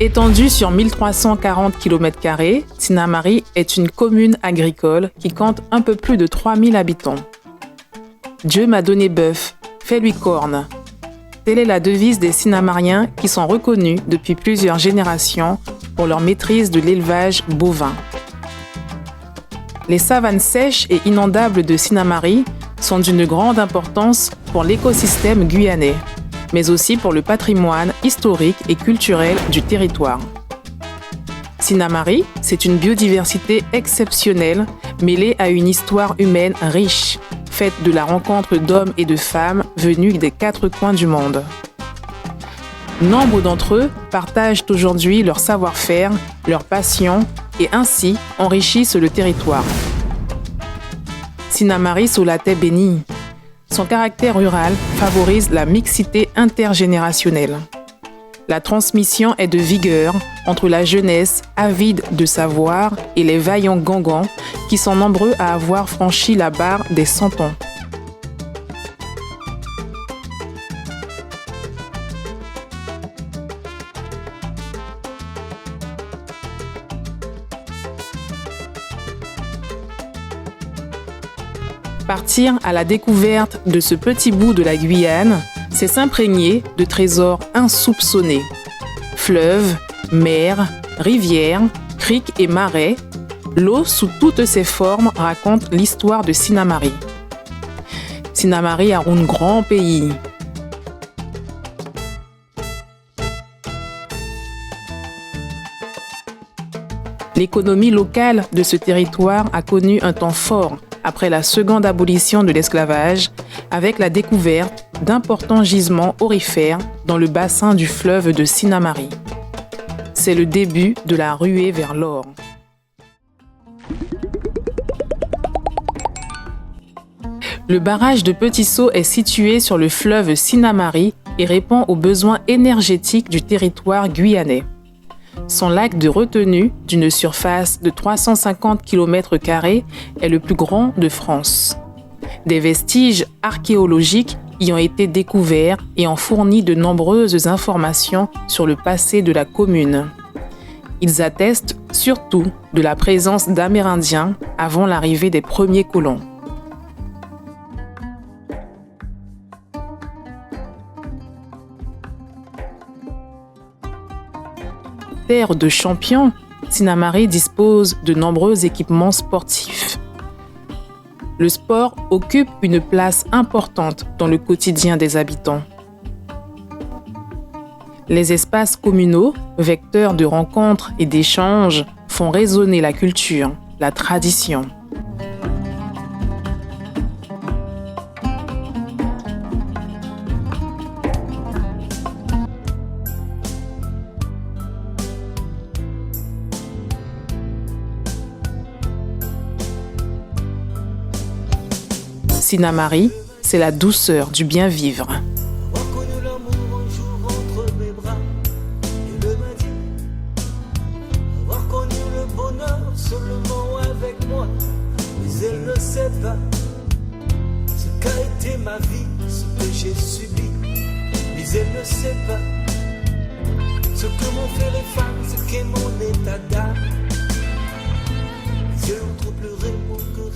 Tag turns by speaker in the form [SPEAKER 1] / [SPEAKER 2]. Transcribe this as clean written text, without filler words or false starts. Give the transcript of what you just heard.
[SPEAKER 1] Étendue sur 1340 km², Sinnamary est une commune agricole qui compte un peu plus de 3000 habitants. Dieu m'a donné bœuf, fais-lui corne. Telle est la devise des Sinnamariens qui sont reconnus depuis plusieurs générations pour leur maîtrise de l'élevage bovin. Les savanes sèches et inondables de Sinnamary sont d'une grande importance pour l'écosystème guyanais, mais aussi pour le patrimoine historique et culturel du territoire. Sinnamary, c'est une biodiversité exceptionnelle mêlée à une histoire humaine riche, faite de la rencontre d'hommes et de femmes venus des 4 coins du monde. Nombre d'entre eux partagent aujourd'hui leur savoir-faire, leur passion et ainsi enrichissent le territoire. Sinnamary Solaté béni. Son caractère rural favorise la mixité intergénérationnelle. La transmission est de vigueur entre la jeunesse avide de savoir et les vaillants gangans qui sont nombreux à avoir franchi la barre des 100 ans. Partir à la découverte de ce petit bout de la Guyane, c'est s'imprégner de trésors insoupçonnés. Fleuves, mers, rivières, criques et marais, l'eau sous toutes ses formes raconte l'histoire de Sinnamary. Sinnamary a un grand pays. L'économie locale de ce territoire a connu un temps fort après la seconde abolition de l'esclavage, avec la découverte d'importants gisements aurifères dans le bassin du fleuve de Sinnamary. C'est le début de la ruée vers l'or. Le barrage de Petit Saut est situé sur le fleuve Sinnamary et répond aux besoins énergétiques du territoire guyanais. Son lac de retenue, d'une surface de 350 km² est le plus grand de France. Des vestiges archéologiques y ont été découverts et ont fourni de nombreuses informations sur le passé de la commune. Ils attestent surtout de la présence d'Amérindiens avant l'arrivée des premiers colons. Terre de champions, Sinnamary dispose de nombreux équipements sportifs. Le sport occupe une place importante dans le quotidien des habitants. Les espaces communaux, vecteurs de rencontres et d'échanges, font résonner la culture, la tradition. Sinnamary, c'est la douceur du bien vivre.
[SPEAKER 2] Reconnu l'amour un jour entre mes bras et le matin. Avoir connu le bonheur seulement avec moi, mais elle ne sait pas ce qu'a été ma vie, ce que j'ai subi. Mais elle ne sait pas ce que m'ont fait les femmes, ce qu'est mon état d'âme. Mais elles ont trop pleuré pour que